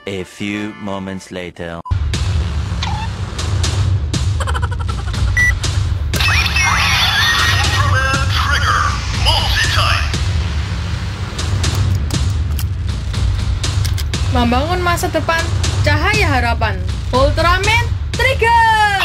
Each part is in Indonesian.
A few moments later. Membangun masa depan, cahaya harapan. Ultraman Trigger!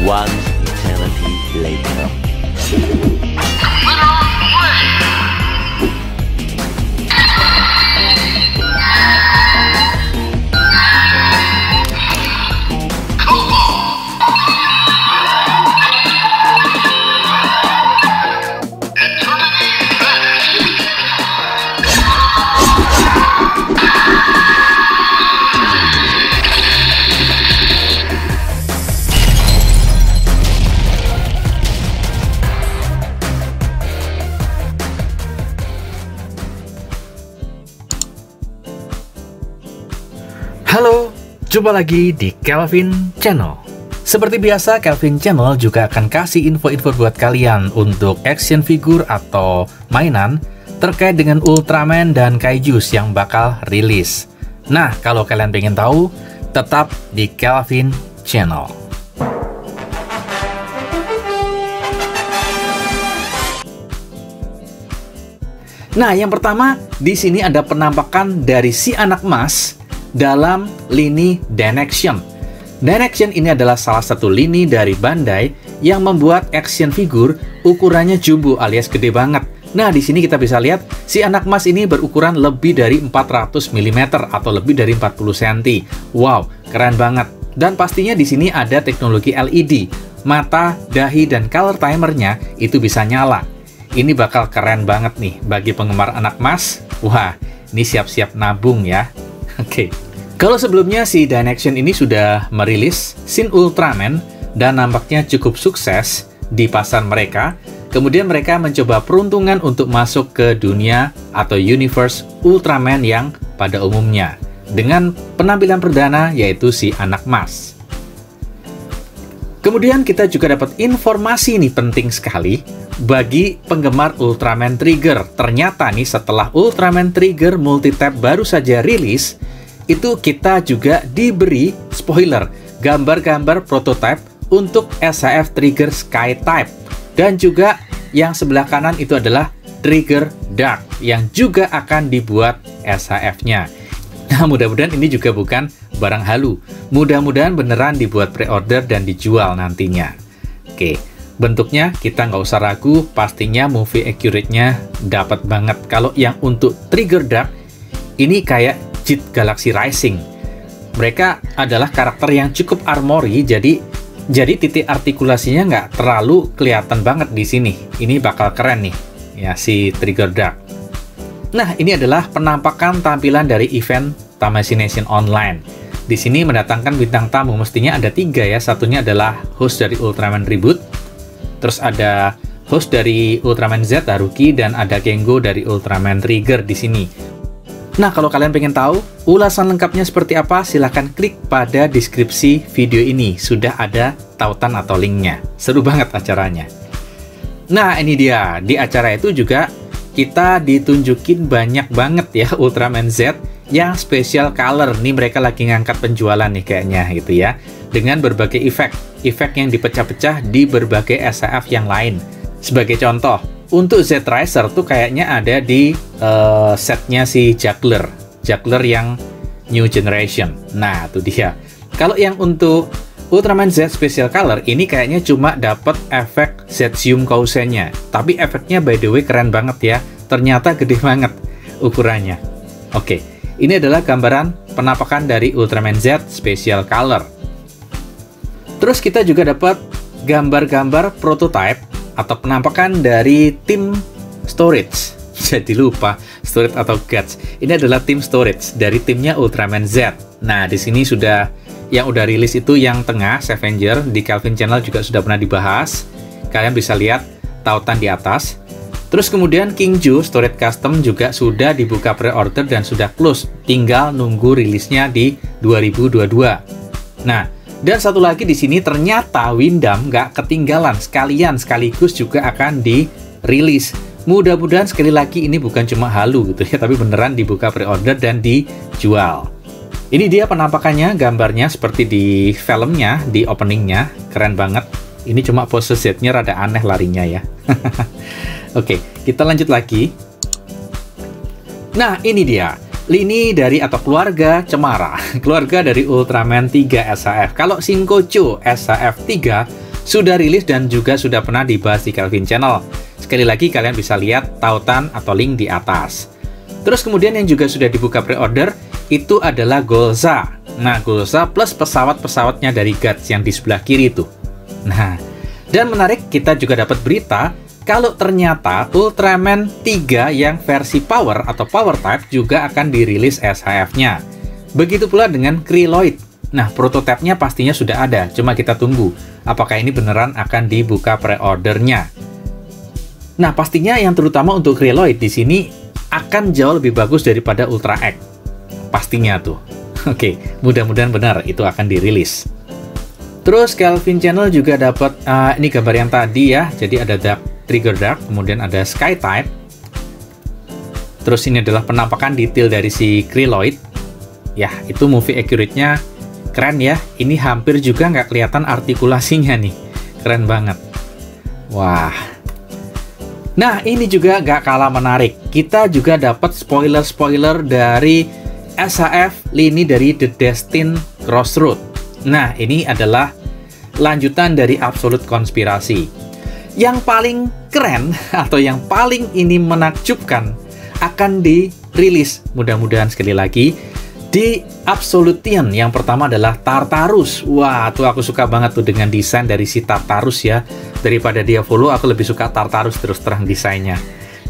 One eternity later. Halo, jumpa lagi di Kelvin Channel. Seperti biasa, Kelvin Channel juga akan kasih info-info buat kalian untuk action figure atau mainan terkait dengan Ultraman dan Kaijus yang bakal rilis. Nah, kalau kalian pengen tahu, tetap di Kelvin Channel. Nah, yang pertama, di sini ada penampakan dari si anak emas dalam lini Danexion. Danexion ini adalah salah satu lini dari Bandai yang membuat action figure ukurannya jumbo alias gede banget. Nah, di sini kita bisa lihat si anak emas ini berukuran lebih dari 400 mm atau lebih dari 40 cm. Wow, keren banget. Dan pastinya di sini ada teknologi LED. Mata, dahi, dan color timernya itu bisa nyala. Ini bakal keren banget nih bagi penggemar anak emas. Wah, ini siap-siap nabung ya. Oke. Kalau sebelumnya si Danexion ini sudah merilis Shin Ultraman dan nampaknya cukup sukses di pasar mereka, kemudian mereka mencoba peruntungan untuk masuk ke dunia atau universe Ultraman yang pada umumnya dengan penampilan perdana yaitu si anak emas. Kemudian kita juga dapat informasi nih penting sekali bagi penggemar Ultraman Trigger. Ternyata nih setelah Ultraman Trigger Multi-Type baru saja rilis, itu kita juga diberi spoiler, gambar-gambar prototype untuk SHF Trigger Sky Type. Dan juga yang sebelah kanan itu adalah Trigger Dark yang juga akan dibuat SHF-nya. Nah, mudah-mudahan ini juga bukan barang halu. Mudah-mudahan beneran dibuat pre-order dan dijual nantinya. Oke, bentuknya kita nggak usah ragu, pastinya movie accurate-nya dapat banget. Kalau yang untuk Trigger Dark, ini kayak JIT Galaxy Rising. Mereka adalah karakter yang cukup armory, jadi titik artikulasinya nggak terlalu kelihatan banget di sini. Ini bakal keren nih, ya si Trigger Dark. Nah, ini adalah penampakan tampilan dari event Tamashii Nation Online. Di sini mendatangkan bintang tamu, mestinya ada 3 ya. Satunya adalah host dari Ultraman Reboot, terus ada host dari Ultraman Z, Haruki, dan ada Kengo dari Ultraman Trigger di sini. Nah, kalau kalian pengen tahu ulasan lengkapnya seperti apa, silahkan klik pada deskripsi video ini. Sudah ada tautan atau linknya. Seru banget acaranya. Nah, ini dia. Di acara itu juga kita ditunjukin banyak banget ya Ultraman Z yang special color. Nih mereka lagi ngangkat penjualan nih kayaknya gitu ya. Dengan berbagai efek yang dipecah-pecah di berbagai SHF yang lain. Sebagai contoh, untuk Z Riser tuh kayaknya ada di setnya si Juggler yang New Generation. Nah, itu dia. Kalau yang untuk Ultraman Z Special Color ini kayaknya cuma dapat efek Zetium Kousen-nya. Tapi efeknya by the way keren banget ya. Ternyata gede banget ukurannya. Oke, ini adalah gambaran penampakan dari Ultraman Z Special Color. Terus kita juga dapat gambar-gambar prototype atau penampakan dari tim storage. Jadi lupa storage atau guts. Ini adalah tim storage dari timnya Ultraman Z. Nah, di sini sudah yang udah rilis itu yang tengah, Scavenger, di Kelvin Channel juga sudah pernah dibahas. Kalian bisa lihat tautan di atas. Terus kemudian King Ju Storage Custom juga sudah dibuka pre-order dan sudah close. Tinggal nunggu rilisnya di 2022. Nah, dan satu lagi di sini ternyata Windam nggak ketinggalan, sekaligus juga akan dirilis. Mudah-mudahan sekali lagi ini bukan cuma halu gitu ya, tapi beneran dibuka pre-order dan dijual. Ini dia penampakannya, gambarnya seperti di filmnya, di openingnya, keren banget. Ini cuma pose Z-nya rada aneh larinya ya. Oke, kita lanjut lagi. Nah, ini dia. Lini dari atau keluarga Cemara. Keluarga dari Ultraman 3 SHF. Kalau Shinkocho SHF 3 sudah rilis dan juga sudah pernah dibahas di Kelvin Channel. Sekali lagi kalian bisa lihat tautan atau link di atas. Terus kemudian yang juga sudah dibuka pre-order itu adalah Golza. Nah, Golza plus pesawat-pesawatnya dari Guts yang di sebelah kiri itu. Nah, dan menarik kita juga dapat berita kalau ternyata Ultraman 3 yang versi Power atau Power Type juga akan dirilis SHF-nya. Begitu pula dengan Kryloid. Nah, prototipenya pastinya sudah ada, cuma kita tunggu apakah ini beneran akan dibuka pre-ordernya. Nah, pastinya yang terutama untuk Kryloid di sini akan jauh lebih bagus daripada Ultra X. Pastinya tuh. Oke, mudah-mudahan benar itu akan dirilis. Terus Kelvin Channel juga dapat ini gambar yang tadi ya. Jadi ada Trigger Dark, kemudian ada Sky Type. Terus ini adalah penampakan detail dari si Kryloid. Ya, itu movie accurate-nya keren ya. Ini hampir juga nggak kelihatan artikulasinya nih. Keren banget. Wah. Nah, ini juga nggak kalah menarik. Kita juga dapat spoiler-spoiler dari SHF lini dari The Destined Crossroad. Nah, ini adalah lanjutan dari Absolute Konspirasi. Yang paling keren atau yang paling ini menakjubkan akan dirilis mudah-mudahan sekali lagi di Absolution. Yang pertama adalah Tartarus. Wah, tuh aku suka banget tuh dengan desain dari si Tartarus ya. Daripada Diavolo, aku lebih suka Tartarus terus terang desainnya.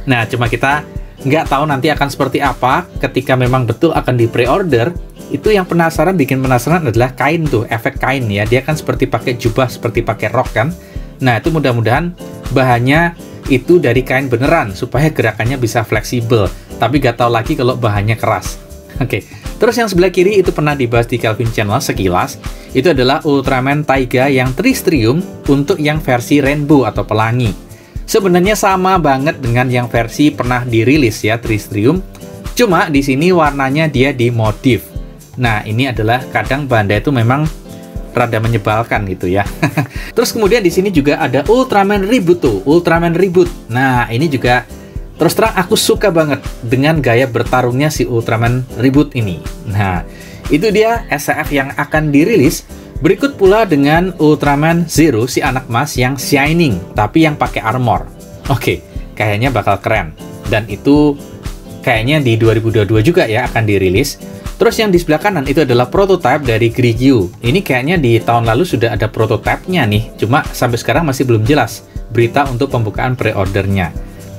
Nah, cuma kita nggak tahu nanti akan seperti apa ketika memang betul akan di pre-order. Itu yang bikin penasaran adalah kain tuh, efek kain ya. Dia kan seperti pakai jubah, seperti pakai rok kan. Nah, itu mudah-mudahan bahannya itu dari kain beneran supaya gerakannya bisa fleksibel. Tapi nggak tahu lagi kalau bahannya keras. Oke, terus yang sebelah kiri itu pernah dibahas di Kelvin Channel sekilas. Itu adalah Ultraman Taiga yang Tristrium untuk yang versi Rainbow atau pelangi. Sebenarnya sama banget dengan yang versi pernah dirilis ya, Tristrium. Cuma di sini warnanya dia dimodif. Nah, ini adalah kadang Bandai itu memang rada menyebalkan gitu ya. Terus kemudian di sini juga ada Ultraman Reboot tuh, Ultraman Reboot. Nah, ini juga terus terang aku suka banget dengan gaya bertarungnya si Ultraman Reboot ini. Nah, itu dia SHF yang akan dirilis. Berikut pula dengan Ultraman Zero, si anak mas yang Shining, tapi yang pakai armor. Oke, kayaknya bakal keren. Dan itu kayaknya di 2022 juga ya akan dirilis. Terus yang di sebelah kanan itu adalah prototype dari Grigio. Ini kayaknya di tahun lalu sudah ada prototipenya nih, cuma sampai sekarang masih belum jelas berita untuk pembukaan pre-ordernya.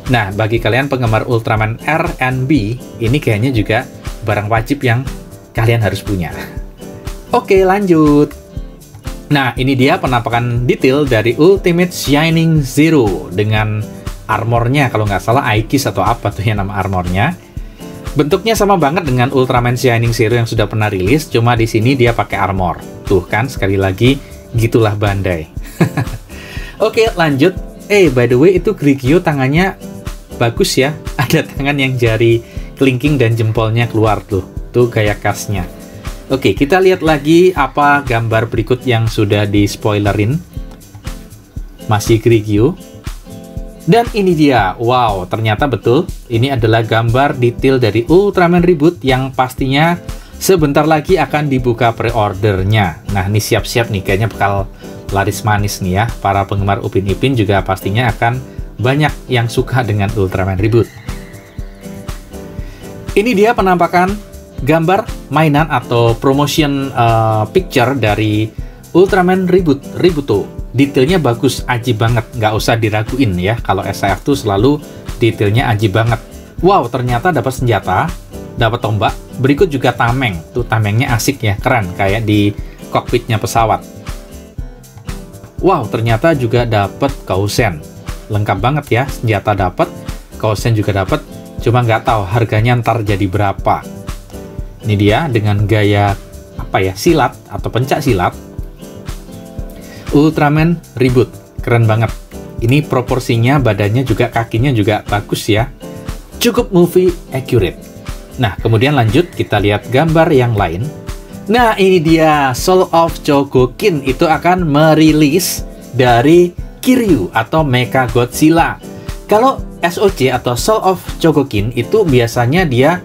Nah, bagi kalian penggemar Ultraman R and B, ini kayaknya juga barang wajib yang kalian harus punya. Oke, lanjut. Nah, ini dia penampakan detail dari Ultimate Shining Zero dengan armornya, kalau nggak salah Aegis atau apa tuh yang nama armornya. Bentuknya sama banget dengan Ultraman Shining Zero yang sudah pernah rilis, cuma di sini dia pakai armor. Tuh kan, sekali lagi, gitulah Bandai. Oke, lanjut. By the way, itu Grigio tangannya bagus ya. Ada tangan yang jari kelingking dan jempolnya keluar tuh. Tuh gaya khasnya. Oke, kita lihat lagi apa gambar berikut yang sudah di-spoilerin. Masih Grigio. Dan ini dia, wow, ternyata betul. Ini adalah gambar detail dari Ultraman Reboot yang pastinya sebentar lagi akan dibuka pre-ordernya. Nah, ini siap-siap nih, kayaknya bakal laris manis nih ya. Para penggemar Upin Ipin juga pastinya akan banyak yang suka dengan Ultraman Reboot. Ini dia penampakan gambar mainan atau promotion picture dari Ultraman Rebooto. Detailnya bagus, aji banget, nggak usah diraguin ya. Kalau SAF tuh selalu detailnya aji banget. Wow, ternyata dapat senjata, dapat tombak, berikut juga tameng. Tuh tamengnya asik ya, keren, kayak di kokpitnya pesawat. Wow, ternyata juga dapat Kousen. Lengkap banget ya, senjata dapat, Kousen juga dapat, cuma nggak tahu harganya ntar jadi berapa. Ini dia dengan gaya apa ya, silat atau pencak silat. Ultraman Reboot, keren banget. Ini proporsinya, badannya juga, kakinya juga bagus ya. Cukup movie accurate. Nah, kemudian lanjut kita lihat gambar yang lain. Nah, ini dia Soul of Chogokin, itu akan merilis dari Kiryu atau Mecha Godzilla. Kalau SOC atau Soul of Chogokin itu biasanya dia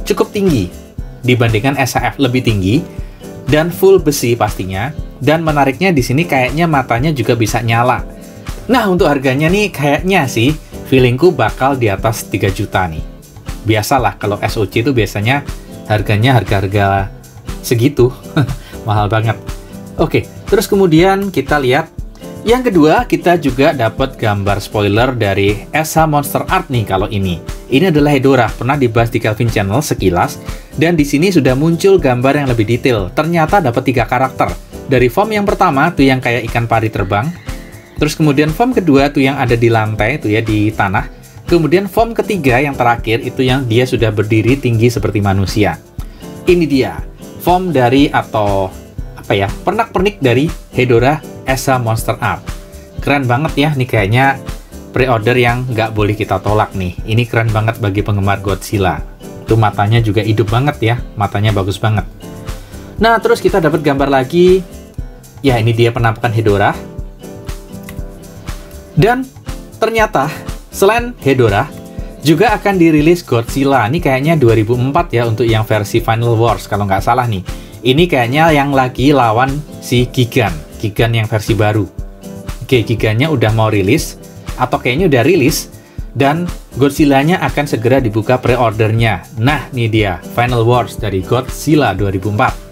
cukup tinggi dibandingkan SAF, lebih tinggi dan full besi pastinya. Dan menariknya di sini kayaknya matanya juga bisa nyala. Nah, untuk harganya nih kayaknya sih feelingku bakal di atas 3 juta nih. Biasalah kalau SOC itu biasanya harganya harga-harga segitu. Mahal banget. Oke, terus kemudian kita lihat yang kedua, kita juga dapat gambar spoiler dari SH Monster Art nih kalau ini. Ini adalah Hedorah, pernah dibahas di Kelvin Channel sekilas, dan di sini sudah muncul gambar yang lebih detail. Ternyata dapat 3 karakter. Dari form yang pertama tuh yang kayak ikan pari terbang, terus kemudian form kedua tuh yang ada di lantai tuh ya, di tanah, kemudian form ketiga yang terakhir itu yang dia sudah berdiri tinggi seperti manusia. Ini dia form dari atau apa ya, pernak-pernik dari Hedorah SH Monster Art. Keren banget ya, nih kayaknya pre-order yang nggak boleh kita tolak nih. Ini keren banget bagi penggemar Godzilla. Tuh matanya juga hidup banget ya, matanya bagus banget. Nah, terus kita dapat gambar lagi. Ya, ini dia penampakan Hedorah. Dan ternyata selain Hedorah juga akan dirilis Godzilla. Ini kayaknya 2004 ya untuk yang versi Final Wars kalau nggak salah nih. Ini kayaknya yang lagi lawan si Gigan yang versi baru. Oke, Gigannya udah mau rilis atau kayaknya udah rilis, dan Godzilla-nya akan segera dibuka pre-ordernya. Nah, ini dia Final Wars dari Godzilla 2004.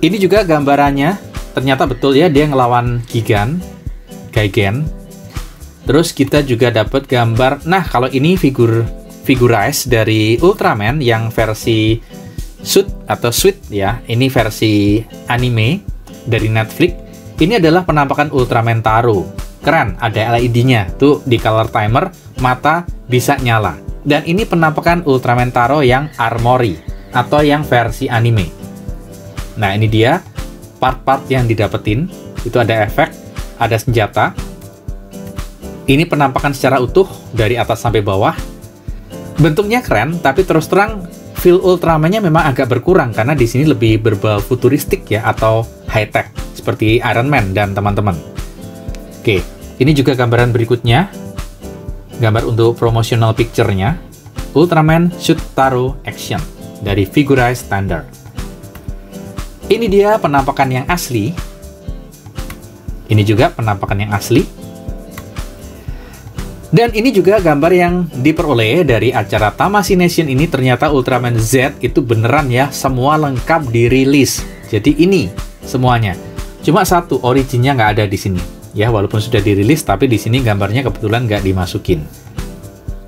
Ini juga gambarannya, ternyata betul ya, dia ngelawan Gigan. Terus kita juga dapat gambar, nah kalau ini figurize dari Ultraman yang versi suit atau suite ya, ini versi anime dari Netflix. Ini adalah penampakan Ultraman Taro. Keren, ada LED-nya, tuh di color timer, mata bisa nyala. Dan ini penampakan Ultraman Taro yang Armory atau yang versi anime. Nah, ini dia part-part yang didapetin. Itu ada efek, ada senjata. Ini penampakan secara utuh dari atas sampai bawah. Bentuknya keren, tapi terus terang feel Ultraman-nya memang agak berkurang karena di sini lebih berbau futuristik ya, atau high-tech seperti Iron Man dan teman-teman. Oke, ini juga gambaran berikutnya. Gambar untuk promotional picture-nya. Ultraman Shoot Taro Action dari Figurize Standard. Ini dia penampakan yang asli. Ini juga penampakan yang asli. Dan ini juga gambar yang diperoleh dari acara Tamashii Nation ini. Ternyata Ultraman Z itu beneran ya, semua lengkap dirilis. Jadi ini semuanya. Cuma satu, originnya nggak ada di sini. Ya, walaupun sudah dirilis, tapi di sini gambarnya kebetulan nggak dimasukin.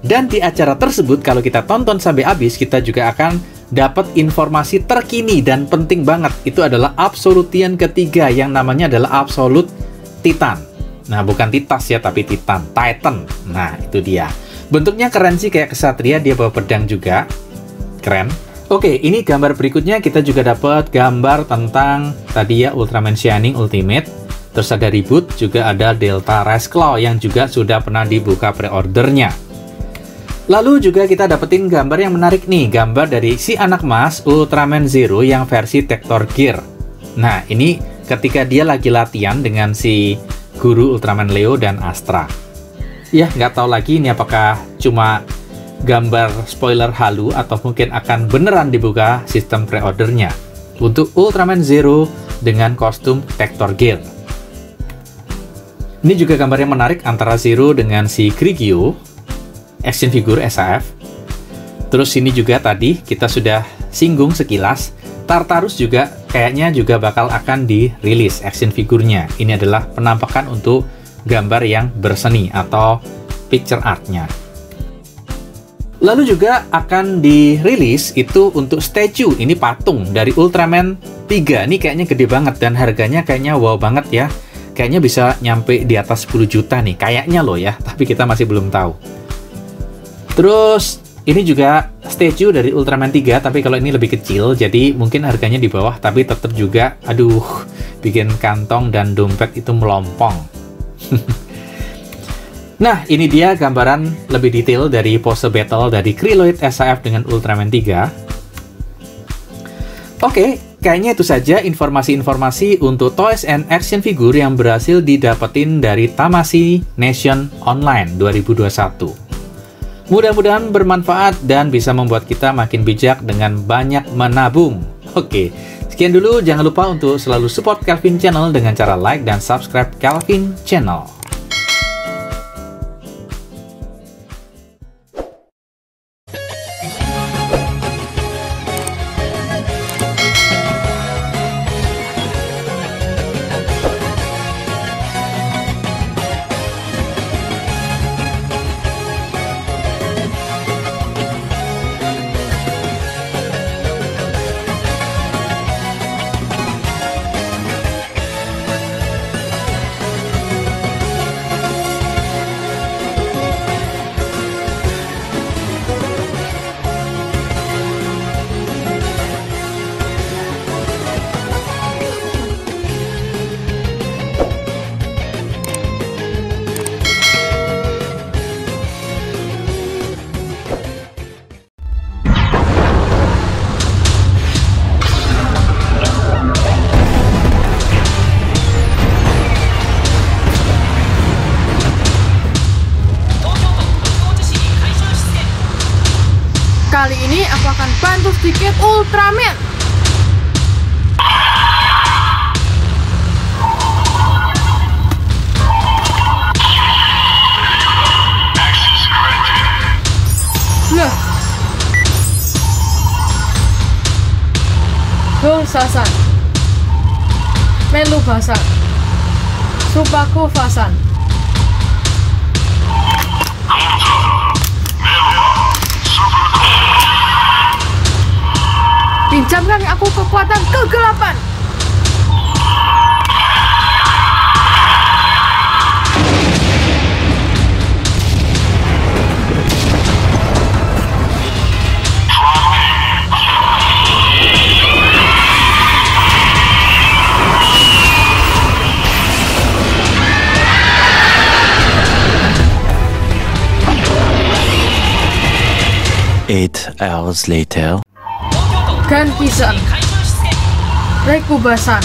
Dan di acara tersebut, kalau kita tonton sampai habis, kita juga akan dapat informasi terkini dan penting banget. Itu adalah Absolutian ketiga yang namanya adalah Absolute Titan. Nah, bukan Titas ya, tapi Titan. Nah, itu dia. Bentuknya keren sih, kayak kesatria, dia bawa pedang juga. Keren. Oke, ini gambar berikutnya kita juga dapat gambar tentang tadi ya Ultraman Shining Ultimate. Terus ada Reboot, juga ada Delta Rise Claw yang juga sudah pernah dibuka pre-ordernya. Lalu juga kita dapetin gambar yang menarik nih, gambar dari si anak mas Ultraman Zero yang versi Tektor Gear. Nah, ini ketika dia lagi latihan dengan si guru Ultraman Leo dan Astra. Ya, nggak tahu lagi ini apakah cuma gambar spoiler halu atau mungkin akan beneran dibuka sistem pre-ordernya untuk Ultraman Zero dengan kostum Tector Gear. Ini juga gambarnya menarik antara Zero dengan si Grigio, action figure SAF. Terus ini juga tadi kita sudah singgung sekilas, Tartarus juga kayaknya juga bakal akan dirilis action figurnya. Ini adalah penampakan untuk gambar yang berseni atau picture artnya. Lalu juga akan dirilis itu untuk statue, ini patung dari Ultraman 3. Ini kayaknya gede banget dan harganya kayaknya wow banget ya. Kayaknya bisa nyampe di atas 10 juta nih, kayaknya loh ya, tapi kita masih belum tahu. Terus ini juga statue dari Ultraman 3, tapi kalau ini lebih kecil, jadi mungkin harganya di bawah, tapi tetap juga, aduh, bikin kantong dan dompet itu melompong. Nah, ini dia gambaran lebih detail dari pose battle dari Kryloid SAF dengan Ultraman 3. Oke, kayaknya itu saja informasi-informasi untuk toys and action figure yang berhasil didapetin dari Tamashii Nation Online 2021. Mudah-mudahan bermanfaat dan bisa membuat kita makin bijak dengan banyak menabung. Oke, sekian dulu. Jangan lupa untuk selalu support Kelvin Channel dengan cara like dan subscribe Kelvin Channel. Kali ini aku akan bantu sedikit Ultraman. Nah, Sasan, Melu Basan, Supaku Fasan. Pinjamkan aku kekuatan kegelapan. Eight hours later. Gan Pisan, Rekubasan.